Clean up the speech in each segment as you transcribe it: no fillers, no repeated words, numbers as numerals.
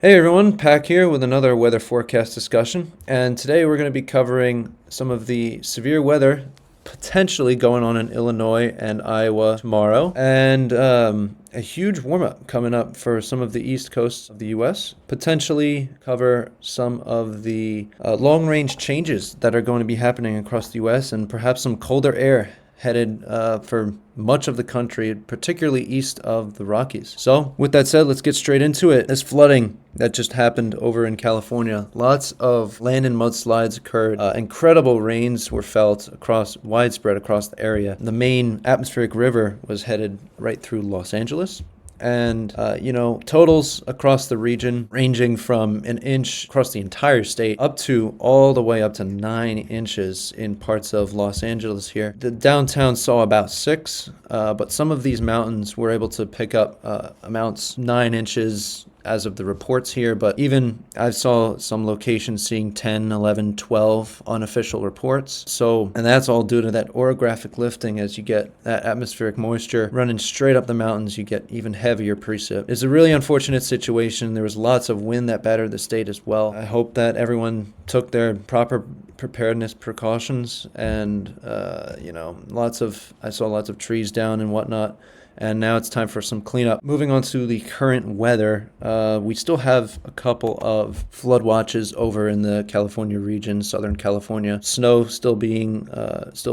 Hey everyone, Pack here with another weather forecast discussion. And today we're going to be covering some of the severe weather potentially going on in Illinois and Iowa tomorrow, and a huge warm up coming up for some of the east coasts of the US. Potentially cover some of the long range changes that are going to be happening across the US, and perhaps some colder air headed for much of the country, particularly east of the Rockies. So, with that said, let's get straight into it. This flooding that just happened over in California, lots of land and mudslides occurred. Incredible rains were felt widespread across the area. The main atmospheric river was headed right through Los Angeles. And, totals across the region ranging from an inch across the entire state up to all the way up to 9 inches in parts of Los Angeles here. The downtown saw about 6, but some of these mountains were able to pick up amounts 9 inches as of the reports here, but even I saw some locations seeing 10, 11, 12 unofficial reports. So, and that's all due to that orographic lifting. As you get that atmospheric moisture running straight up the mountains, you get even heavier precip. It's a really unfortunate situation. There was lots of wind that battered the state as well. I hope that everyone took their proper preparedness precautions, and I saw lots of trees down and whatnot. And now it's time for some cleanup. Moving on to the current weather, we still have a couple of flood watches over in the California region, Southern California. Snow still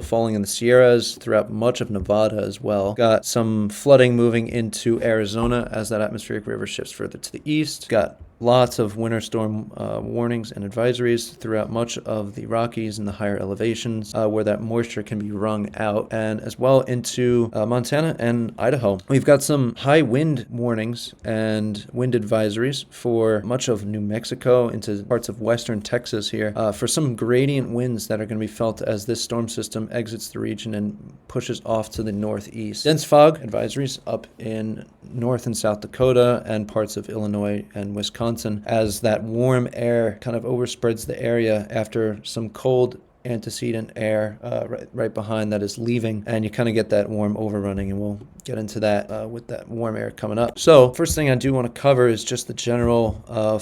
falling in the Sierras, throughout much of Nevada as well. Got some flooding moving into Arizona as that atmospheric river shifts further to the east. Got lots of winter storm warnings and advisories throughout much of the Rockies and the higher elevations where that moisture can be wrung out, and as well into Montana and Idaho. We've got some high wind warnings and wind advisories for much of New Mexico into parts of western Texas here for some gradient winds that are going to be felt as this storm system exits the region and pushes off to the northeast. Dense fog advisories up in North and South Dakota and parts of Illinois and Wisconsin, as that warm air kind of overspreads the area after some cold antecedent air right behind that is leaving, and you kind of get that warm overrunning, and we'll get into that with that warm air coming up. So first thing I do want to cover is just the general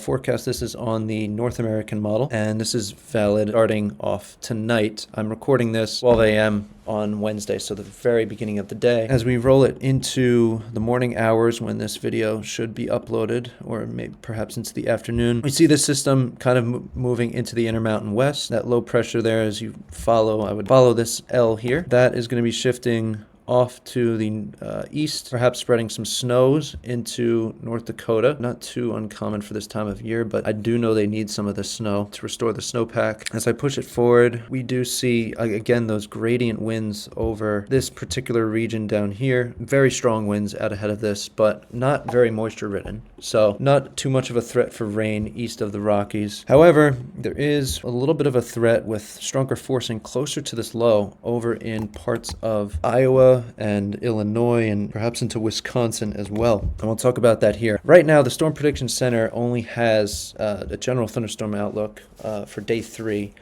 forecast. This is on the North American model, and this is valid starting off tonight. I'm recording this 12 a.m. on Wednesday, so the very beginning of the day. As we roll it into the morning hours when this video should be uploaded, or maybe perhaps into the afternoon, we see the system kind of moving into the Intermountain West. That low pressure there, as you follow, I would follow this L here. That is going to be shifting off to the east, perhaps spreading some snows into North Dakota. Not too uncommon for this time of year, but I do know they need some of the snow to restore the snowpack. As I push it forward, we do see, again, those gradient winds over this particular region down here. Very strong winds out ahead of this, but not very moisture-ridden. So not too much of a threat for rain east of the Rockies. However, there is a little bit of a threat with stronger forcing closer to this low over in parts of Iowa and Illinois and perhaps into Wisconsin as well. And we'll talk about that here. Right now, the Storm Prediction Center only has a general thunderstorm outlook for day 3.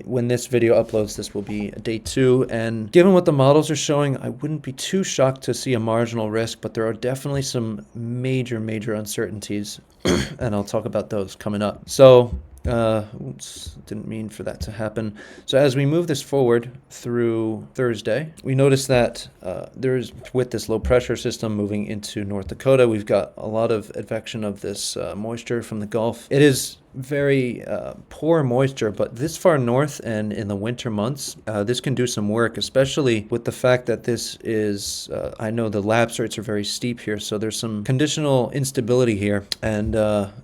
When this video uploads, this will be day 2, and given what the models are showing, I wouldn't be too shocked to see a marginal risk, but there are definitely some major uncertainties, and I'll talk about those coming up. So oops, didn't mean for that to happen. So as we move this forward through Thursday, we notice that there's, with this low pressure system moving into North Dakota, we've got a lot of advection of this moisture from the Gulf. It is very poor moisture, but this far north and in the winter months, this can do some work, especially with the fact that this is, I know the lapse rates are very steep here, so there's some conditional instability here, and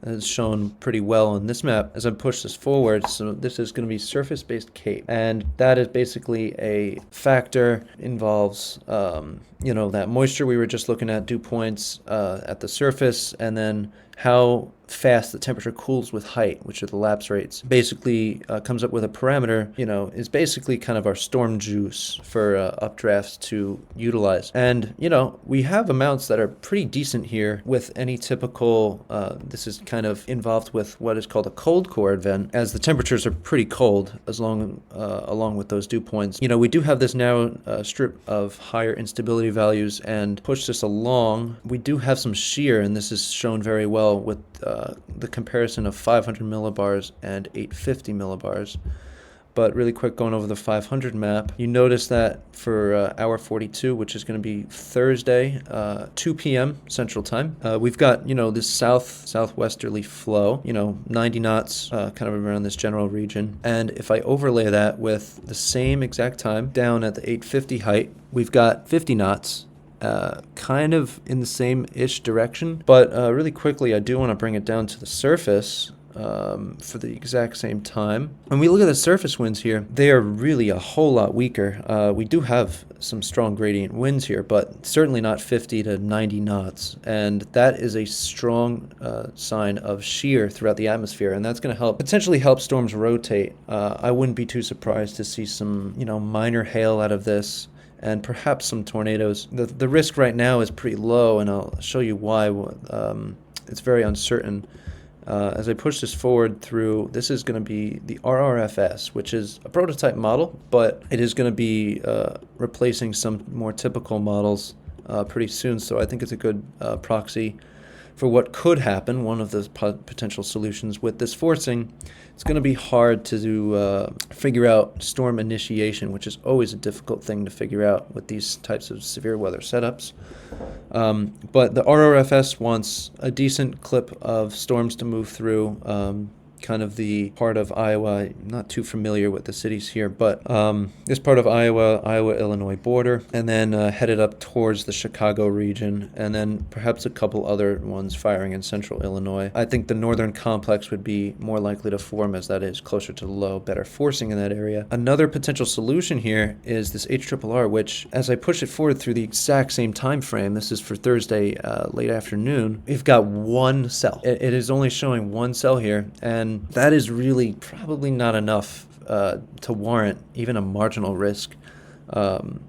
it's shown pretty well on this map as I push this forward. So this is going to be surface-based CAPE, and that is basically a factor, involves that moisture we were just looking at, dew points at the surface, and then how fast the temperature cools with height, which are the lapse rates. Basically comes up with a parameter, is basically kind of our storm juice for updrafts to utilize. And, we have amounts that are pretty decent here with any typical, this is kind of involved with what is called a cold core event, as the temperatures are pretty cold along with those dew points. We do have this narrow strip of higher instability values, and push this along. We do have some shear, and this is shown very well well with the comparison of 500 millibars and 850 millibars. But really quick, going over the 500 map, you notice that for hour 42, which is going to be Thursday, 2 p.m. Central Time, we've got, this southwesterly flow, 90 knots, kind of around this general region. And if I overlay that with the same exact time down at the 850 height, we've got 50 knots. Kind of in the same-ish direction. But really quickly, I do want to bring it down to the surface for the exact same time. When we look at the surface winds here, they are really a whole lot weaker. We do have some strong gradient winds here, but certainly not 50 to 90 knots. And that is a strong sign of shear throughout the atmosphere, and that's going to potentially help storms rotate. I wouldn't be too surprised to see some, minor hail out of this, and perhaps some tornadoes. The risk right now is pretty low, and I'll show you why. It's very uncertain. As I push this forward through, this is going to be the RRFS, which is a prototype model, but it is going to be replacing some more typical models pretty soon, so I think it's a good proxy for what could happen. One of the potential solutions with this forcing, it's going to be hard to figure out storm initiation, which is always a difficult thing to figure out with these types of severe weather setups. But the RRFS wants a decent clip of storms to move through, kind of the part of Iowa. I'm not too familiar with the cities here, but this part of Iowa-Illinois border, and then headed up towards the Chicago region, and then perhaps a couple other ones firing in central Illinois. I think the northern complex would be more likely to form, as that is closer to the low, better forcing in that area. Another potential solution here is this HRRR, which, as I push it forward through the exact same time frame, this is for Thursday late afternoon, we've got one cell. It is only showing one cell here, and that is really probably not enough to warrant even a marginal risk,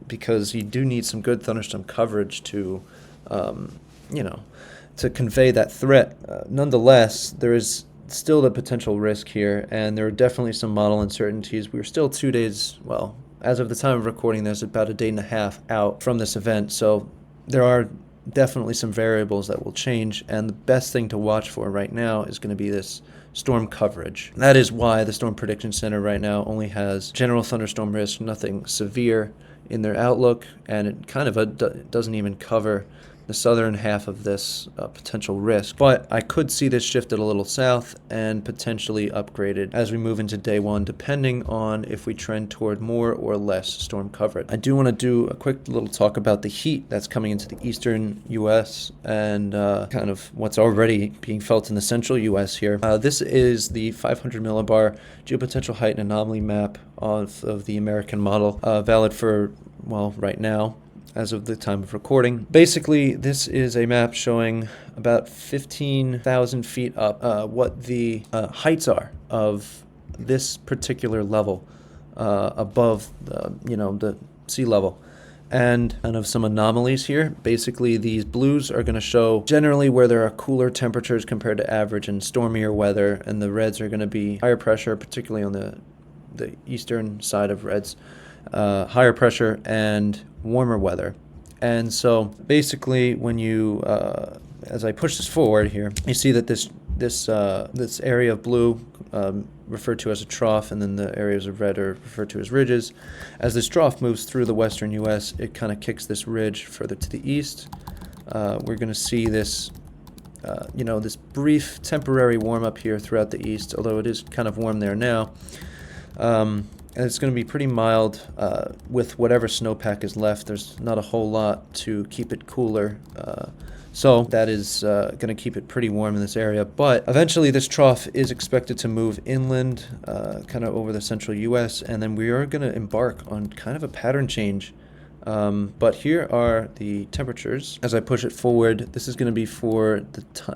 because you do need some good thunderstorm coverage to, to convey that threat. Nonetheless, there is still the potential risk here, and there are definitely some model uncertainties. We're still 2 days, well, as of the time of recording, there's about a day and a half out from this event, so there are definitely some variables that will change, and the best thing to watch for right now is going to be this storm coverage. That is why the Storm Prediction Center right now only has general thunderstorm risk, nothing severe in their outlook, and it kind of doesn't even cover the southern half of this potential risk. But I could see this shifted a little south and potentially upgraded as we move into day one, depending on if we trend toward more or less storm coverage. I do want to do a quick little talk about the heat that's coming into the eastern U.S. and kind of what's already being felt in the central U.S. here. This is the 500 millibar geopotential height and anomaly map of the American model, valid for, well, right now, as of the time of recording. Basically, this is a map showing about 15,000 feet up what the heights are of this particular level above the sea level. And kind of some anomalies here. Basically, these blues are going to show generally where there are cooler temperatures compared to average and stormier weather, and the reds are going to be higher pressure, particularly on the eastern side of reds. Higher pressure and warmer weather. And so basically when you as I push this forward here, you see that this area of blue referred to as a trough, and then the areas of red are referred to as ridges. As this trough moves through the western US, it kind of kicks this ridge further to the east. We're going to see this this brief temporary warm up here throughout the east, although it is kind of warm there now. And it's going to be pretty mild with whatever snowpack is left. There's not a whole lot to keep it cooler. So that is going to keep it pretty warm in this area. But eventually this trough is expected to move inland, kind of over the central U.S., and then we are going to embark on kind of a pattern change. But here are the temperatures. As I push it forward, this is going to be for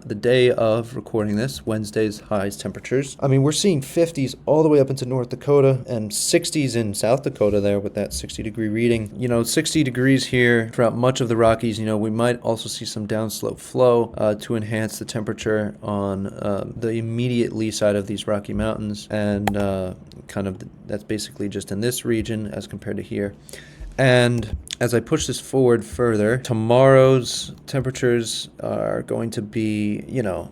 the day of recording this, Wednesday's highs temperatures. I mean, we're seeing 50s all the way up into North Dakota and 60s in South Dakota there with that 60-degree reading. 60 degrees here throughout much of the Rockies. We might also see some downslope flow to enhance the temperature on the immediate lee side of these Rocky Mountains, and that's basically just in this region as compared to here. And as I push this forward further, tomorrow's temperatures are going to be,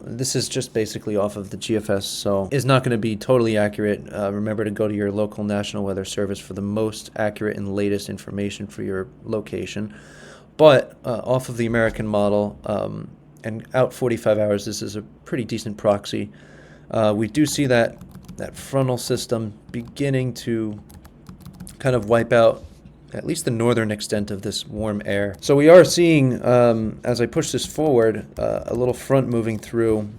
this is just basically off of the GFS, so it's not going to be totally accurate. Remember to go to your local National Weather Service for the most accurate and latest information for your location. But off of the American model, and out 45 hours, this is a pretty decent proxy. We do see that frontal system beginning to kind of wipe out at least the northern extent of this warm air. So we are seeing, as I push this forward, a little front moving through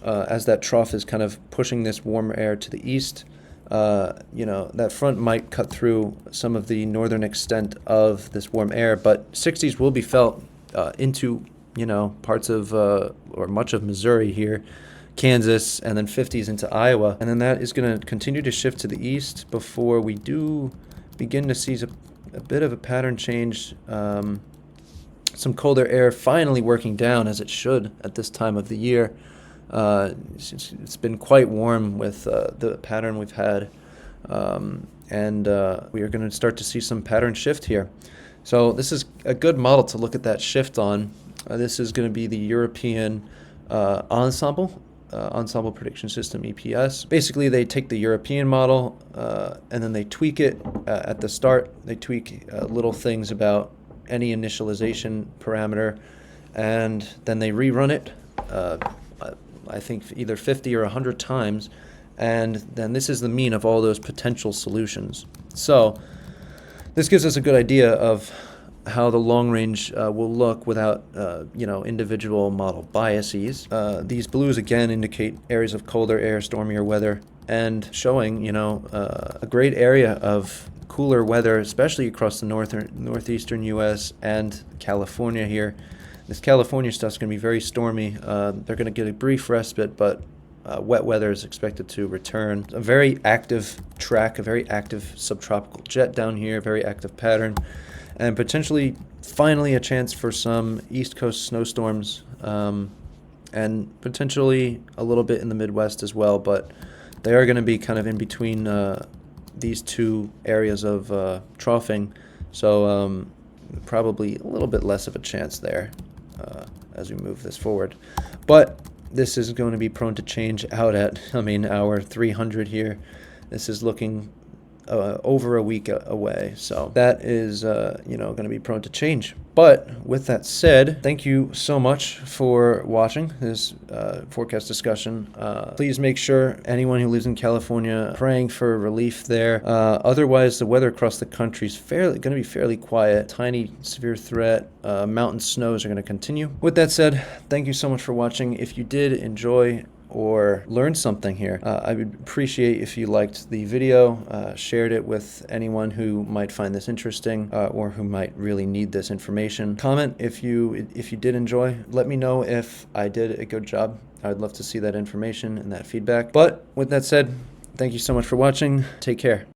as that trough is kind of pushing this warmer air to the east. That front might cut through some of the northern extent of this warm air, but 60s will be felt into, parts of or much of Missouri here, Kansas, and then 50s into Iowa. And then that is going to continue to shift to the east before we do begin to see a bit of a pattern change. Some colder air finally working down, as it should at this time of the year. It's been quite warm with the pattern we've had, and we are going to start to see some pattern shift here. So this is a good model to look at that shift on. This is going to be the European Ensemble Prediction System, EPS. Basically, they take the European model and then they tweak it at the start. They tweak little things about any initialization parameter, and then they rerun it, I think either 50 or 100 times, and then this is the mean of all those potential solutions. So this gives us a good idea of how the long range will look without individual model biases. These blues again indicate areas of colder air, stormier weather, and showing a great area of cooler weather, especially across the northeastern U.S. and California here. This California stuff's going to be very stormy. They're going to get a brief respite, but wet weather is expected to return. A very active track, a very active subtropical jet down here, very active pattern, and potentially, finally, a chance for some East Coast snowstorms, and potentially a little bit in the Midwest as well, but they are going to be kind of in between these two areas of troughing, so probably a little bit less of a chance there as we move this forward. But this is going to be prone to change out at, hour 300 here. This is looking over a week away, so that is going to be prone to change. But with that said, thank you so much for watching this forecast discussion. Please make sure anyone who lives in California praying for relief there. Otherwise, the weather across the country is going to be fairly quiet. Tiny severe threat. Mountain snows are going to continue. With that said, thank you so much for watching. If you did enjoy or learned something here, I would appreciate if you liked the video, shared it with anyone who might find this interesting or who might really need this information. Comment if you did enjoy. Let me know if I did a good job. I would love to see that information and that feedback. But with that said, thank you so much for watching. Take care.